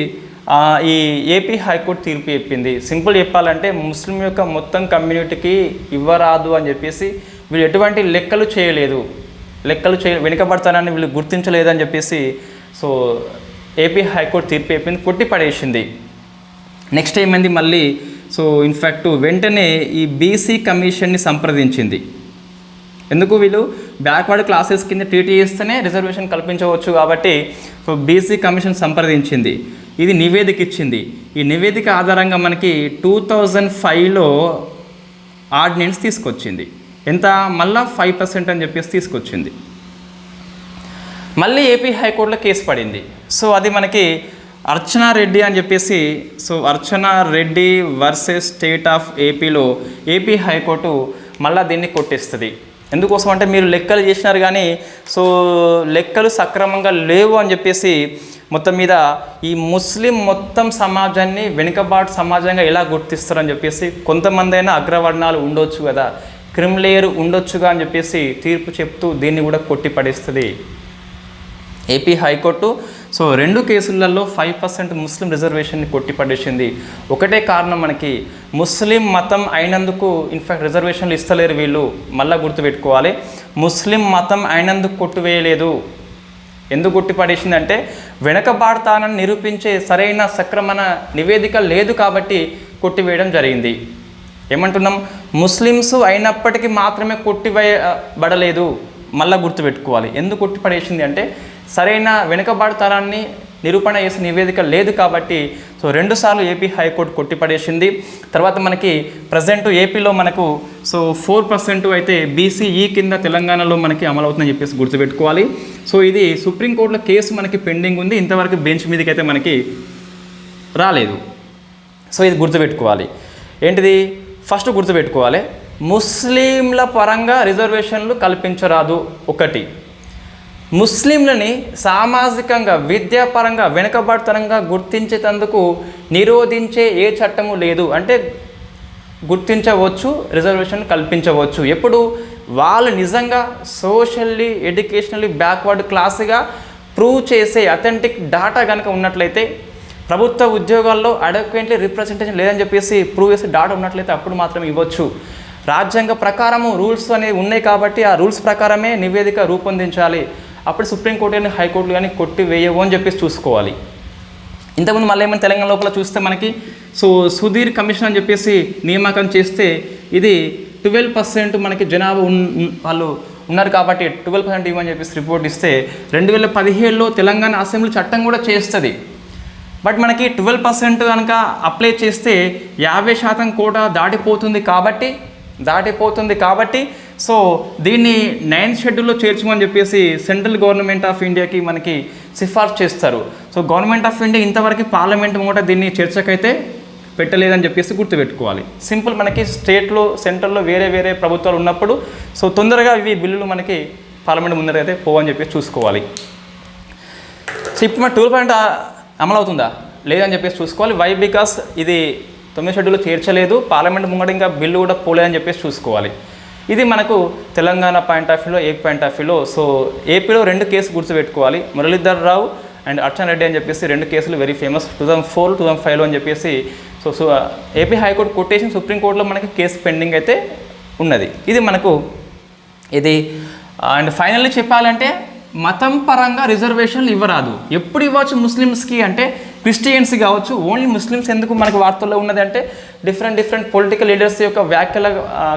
ఈ ఏపీ హైకోర్టు తీర్పు చెప్పింది. సింపుల్ చెప్పాలంటే ముస్లిం యొక్క మొత్తం కమ్యూనిటీకి ఇవ్వరాదు అని చెప్పేసి వీళ్ళు ఎటువంటి లెక్కలు చేయలేదు, వెనుకబడతానని వీళ్ళు గుర్తించలేదని చెప్పేసి సో ఏపీ హైకోర్టు తీర్పు చెప్పింది, కొట్టి పడేసింది. నెక్స్ట్ ఏమైంది మళ్ళీ సో ఇన్ఫ్యాక్ట్ వెంటనే ఈ బీసీ కమిషన్ని సంప్రదించింది. ఎందుకు వీళ్ళు బ్యాక్వర్డ్ క్లాసెస్ కింద ట్రీట్ చేస్తేనే రిజర్వేషన్ కల్పించవచ్చు కాబట్టి సో బీసీ కమిషన్ సంప్రదించింది. ఇది నివేదిక ఇచ్చింది. ఈ నివేదిక ఆధారంగా మనకి 2005లో ఆర్డినెన్స్ తీసుకొచ్చింది. ఎంత మళ్ళా 5% అని చెప్పేసి తీసుకొచ్చింది. మళ్ళీ ఏపీ హైకోర్టులో కేసు పడింది. సో అది మనకి అర్చనా రెడ్డి అని చెప్పేసి, so Archana Reddy versus state of ఏపీలో ఏపీ హైకోర్టు మళ్ళీ దీన్ని కొట్టేస్తుంది. ఎందుకోసం అంటే మీరు లెక్కలు చేసినారు కానీ సో లెక్కలు సక్రమంగా లేవు అని చెప్పేసి మొత్తం మీద ఈ ముస్లిం మొత్తం సమాజాన్ని వెనుకబాటు సమాజంగా ఎలా గుర్తిస్తారని చెప్పేసి, కొంతమంది అయినా అగ్రవర్ణాలు ఉండొచ్చు కదా, క్రిమిలేయర్ ఉండొచ్చుగా అని చెప్పేసి తీర్పు చెప్తూ దీన్ని కూడా కొట్టి పడేస్తుంది ఏపీ హైకోర్టు. సో 2 కేసులలో 5% ముస్లిం రిజర్వేషన్ని కొట్టిపడేసింది. ఒకటే కారణం, మనకి ముస్లిం మతం అయినందుకు ఇన్ఫ్యాక్ట్ రిజర్వేషన్లు ఇస్తలేరు వీళ్ళు. మళ్ళీ గుర్తుపెట్టుకోవాలి, ముస్లిం మతం అయినందుకు కొట్టివేయలేదు. ఎందుకు కొట్టిపడేసిందంటే వెనకబాడతానని నిరూపించే సరైన సక్రమణ నివేదిక లేదు కాబట్టి కొట్టివేయడం జరిగింది. ఏమంటున్నాం, ముస్లిమ్స్ అయినప్పటికీ మాత్రమే కొట్టివేయబడలేదు. మళ్ళీ గుర్తుపెట్టుకోవాలి, ఎందుకు కొట్టిపడేసింది అంటే సరైన వెనుకబాటుతనాన్ని నిరూపణ చేసే నివేదిక లేదు కాబట్టి సో 2 సార్లు ఏపీ హైకోర్టు కొట్టిపడేసింది. తర్వాత మనకి ప్రజెంట్ ఏపీలో మనకు సో 4% అయితే బీసీఈ కింద తెలంగాణలో మనకి అమలవుతుందని చెప్పేసి గుర్తుపెట్టుకోవాలి. సో ఇది సుప్రీంకోర్టులో కేసు మనకి పెండింగ్ ఉంది, ఇంతవరకు బెంచ్ మీదకి అయితే మనకి రాలేదు. సో ఇది గుర్తుపెట్టుకోవాలి. ఏంటిది, ఫస్ట్ గుర్తుపెట్టుకోవాలి, ముస్లింల పరంగా రిజర్వేషన్లు కల్పించరాదు. ఒకటి, ముస్లింలని సామాజికంగా విద్యాపరంగా వెనుకబడతనంగా గుర్తించేందుకు నిరోధించే ఏ చట్టము లేదు. అంటే గుర్తించవచ్చు, రిజర్వేషన్ కల్పించవచ్చు ఎప్పుడు వాళ్ళు నిజంగా సోషల్లీ ఎడ్యుకేషనల్లీ బ్యాక్వర్డ్ క్లాస్గా ప్రూవ్ చేసే అథెంటిక్ డాటా కనుక ఉన్నట్లయితే, ప్రభుత్వ ఉద్యోగాల్లో అడక్వెంట్లీ రిప్రజెంటేషన్ లేదని చెప్పేసి ప్రూవ్ చేసే డాటా ఉన్నట్లయితే అప్పుడు మాత్రం ఇవ్వచ్చు. రాజ్యాంగ ప్రకారము రూల్స్ అనేవి ఉన్నాయి కాబట్టి ఆ రూల్స్ ప్రకారమే నివేదిక రూపొందించాలి. అప్పుడు సుప్రీంకోర్టు కానీ హైకోర్టు కానీ కొట్టివేయవు అని చెప్పేసి చూసుకోవాలి. ఇంతకుముందు మళ్ళీ ఏమైనా తెలంగాణ లోపల చూస్తే మనకి సో సుధీర్ కమిషన్ అని చెప్పేసి నియామకం చేస్తే ఇది 12% మనకి జనాభా వాళ్ళు ఉన్నారు కాబట్టి 12% ఇవ్వని చెప్పేసి రిపోర్ట్ ఇస్తే 2017లో తెలంగాణ అసెంబ్లీ చట్టం కూడా చేస్తుంది. బట్ మనకి 12% కనుక అప్లై చేస్తే 50% కోటా దాటిపోతుంది కాబట్టి సో దీన్ని 9th షెడ్యూల్లో చేర్చమని చెప్పేసి సెంట్రల్ గవర్నమెంట్ ఆఫ్ ఇండియాకి మనకి సిఫార్సు చేస్తారు. సో గవర్నమెంట్ ఆఫ్ ఇండియా ఇంతవరకు పార్లమెంట్ మూట దీన్ని చర్చకైతే పెట్టలేదని చెప్పేసి గుర్తుపెట్టుకోవాలి. సింపుల్, మనకి స్టేట్లో సెంట్రల్లో వేరే ప్రభుత్వాలు ఉన్నప్పుడు సో తొందరగా ఇవి బిల్లులు మనకి పార్లమెంట్ ముందర అయితే పోవని చెప్పేసి చూసుకోవాలి. సో ఇప్పుడు మన 12% అమలు అవుతుందా లేదని చెప్పేసి చూసుకోవాలి. వై, బికాస్ ఇది 9th షెడ్యూల్లో చేర్చలేదు, పార్లమెంట్ ముంగట ఇంకా బిల్లు కూడా పోలేదని చెప్పేసి చూసుకోవాలి. ఇది మనకు తెలంగాణ పాయింట్ ఆఫ్ వ్యూలో, ఏపీ పాయింట్ ఆఫ్ వ్యూలో. సో ఏపీలో 2 కేసులు గుర్తుపెట్టుకోవాలి, మురళీధర్ రావు అండ్ అర్చనా రెడ్డి అని చెప్పేసి 2 కేసులు వెరీ ఫేమస్. 2004, 2005లో అని చెప్పేసి సో ఏపీ హైకోర్టు కొట్టేసి సుప్రీంకోర్టులో మనకి కేసు పెండింగ్ అయితే ఉన్నది. ఇది మనకు ఇది. అండ్ ఫైనల్లీ చెప్పాలంటే మతం పరంగా రిజర్వేషన్లు ఇవ్వరాదు. ఎప్పుడు ఇవ్వచ్చు ముస్లిమ్స్కి అంటే క్రిస్టియన్స్ కావచ్చు, ఓన్లీ ముస్లిమ్స్ ఎందుకు మనకు వార్తల్లో ఉన్నది అంటే డిఫరెంట్ పొలిటికల్ లీడర్స్ యొక్క వ్యాఖ్యల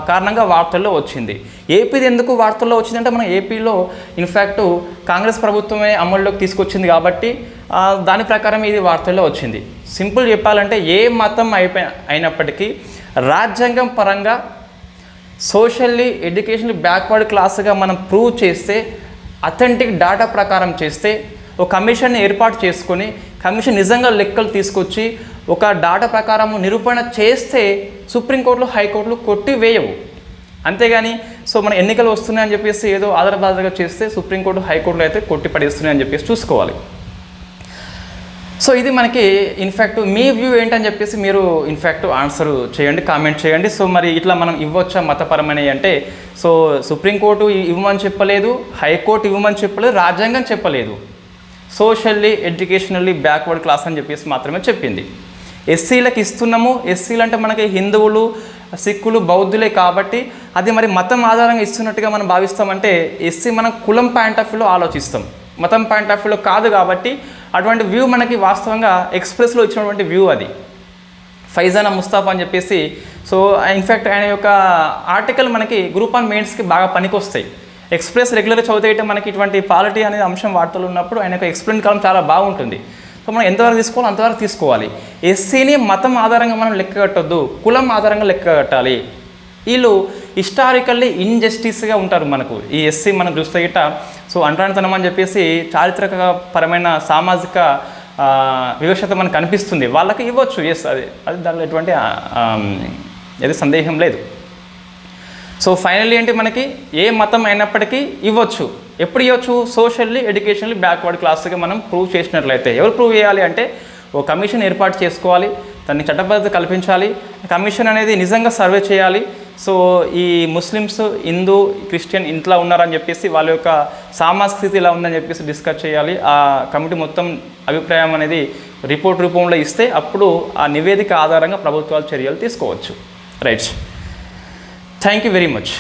కారణంగా వార్తల్లో వచ్చింది. ఏపీది ఎందుకు వార్తల్లో వచ్చిందంటే మన ఏపీలో ఇన్ఫ్యాక్ట్ కాంగ్రెస్ ప్రభుత్వమే అమల్లోకి తీసుకొచ్చింది కాబట్టి దాని ప్రకారం ఇది వార్తల్లో వచ్చింది. సింపుల్ చెప్పాలంటే ఏ మతం అయినప్పటికీ రాజ్యాంగం పరంగా సోషల్లీ ఎడ్యుకేషనల్ బ్యాక్వర్డ్ క్లాస్గా మనం ప్రూవ్ చేస్తే, అథెంటిక్ డాటా ప్రకారం చేస్తే, ఒక కమిషన్ని ఏర్పాటు చేసుకొని కమిషన్ నిజంగా లెక్కలు తీసుకొచ్చి ఒక డాటా ప్రకారం నిరూపణ చేస్తే సుప్రీంకోర్టులో హైకోర్టులు కొట్టివేయవు. అంతేగాని సో మన ఎన్నికలు వస్తున్నాయని చెప్పేసి ఏదో ఆధారబాధగా చేస్తే సుప్రీంకోర్టు హైకోర్టులో అయితే కొట్టిపడేస్తున్నాయని చెప్పేసి చూసుకోవాలి. సో ఇది మనకి ఇన్ఫ్యాక్ట్ మీ వ్యూ ఏంటని చెప్పేసి మీరు ఇన్ఫ్యాక్ట్ ఆన్సర్ చేయండి, కామెంట్ చేయండి. సో మరి ఇట్లా మనం ఇవ్వచ్చా మతపరమైనవి అంటే, సో సుప్రీంకోర్టు ఇవ్వమని చెప్పలేదు, హైకోర్టు ఇవ్వమని చెప్పలేదు, రాజ్యాంగం చెప్పలేదు. సోషల్లీ ఎడ్యుకేషనల్లీ బ్యాక్వర్డ్ క్లాస్ అని చెప్పేసి మాత్రమే చెప్పింది. ఎస్సీలకు ఇస్తున్నాము, ఎస్సీలు అంటే మనకి హిందువులు సిక్కులు బౌద్ధులే కాబట్టి అది మరి మతం ఆధారంగా ఇస్తున్నట్టుగా మనం భావిస్తామంటే ఎస్సీ మనం కులం పాయింట్ ఆఫ్ వ్యూలో ఆలోచిస్తాం, మతం పాయింట్ ఆఫ్ వ్యూలో కాదు. కాబట్టి అటువంటి వ్యూ మనకి వాస్తవంగా ఎక్స్ప్రెస్లో ఇచ్చినటువంటి వ్యూ అది. ఫైజానా ముస్తాఫా అని చెప్పేసి, సో ఇన్ఫ్యాక్ట్ ఆయన యొక్క ఆర్టికల్ మనకి గ్రూప్ ఆన్ మెయిన్స్కి బాగా పనికొస్తాయి. ఎక్స్ప్రెస్ రెగ్యులర్గా చదివితే మనకి ఇటువంటి పాలిటీ అనే అంశం వార్తలు ఉన్నప్పుడు ఆయన యొక్క ఎక్స్ప్లెయిన్ కాలం చాలా బాగుంటుంది. సో మనం ఎంతవరకు తీసుకోవాలి అంతవరకు తీసుకోవాలి. ఎస్సీని మతం ఆధారంగా మనం లెక్క కట్టొద్దు, కులం ఆధారంగా లెక్క కట్టాలి. వీళ్ళు హిస్టారికల్లీ ఇన్జస్టిస్గా ఉంటారు మనకు. ఈ ఎస్సీ మనం చూస్తే గిట్ట సో అంటరానితనం అని చెప్పేసి చారిత్రక పరమైన సామాజిక వివక్షత మనకు కనిపిస్తుంది. వాళ్ళకి ఇవ్వచ్చు, ఎస్, అది దానిలో ఎటువంటి ఏది సందేహం లేదు. సో ఫైనల్లీ ఏంటి, మనకి ఏ మతం అయినప్పటికీ ఇవ్వచ్చు. ఎప్పుడు ఇవ్వచ్చు? సోషల్లీ ఎడ్యుకేషనల్లీ బ్యాక్వర్డ్ క్లాస్గా మనం ప్రూవ్ చేసినట్లయితే. ఎవరు ప్రూవ్ చేయాలి అంటే ఓ కమిషన్ ఏర్పాటు చేసుకోవాలి, దాన్ని చట్టబద్ధత కల్పించాలి. కమిషన్ అనేది నిజంగా సర్వే చేయాలి. సో ఈ ముస్లిమ్స్, హిందూ, క్రిస్టియన్ ఇంట్లో ఉన్నారని చెప్పేసి వాళ్ళ యొక్క సామాజిక స్థితి ఇలా ఉందని చెప్పేసి డిస్కస్ చేయాలి. ఆ కమిటీ మొత్తం అభిప్రాయం అనేది రిపోర్ట్ రూపంలో ఇస్తే అప్పుడు ఆ నివేదిక ఆధారంగా ప్రభుత్వాలు చర్యలు తీసుకోవచ్చు. Right, thank you very much.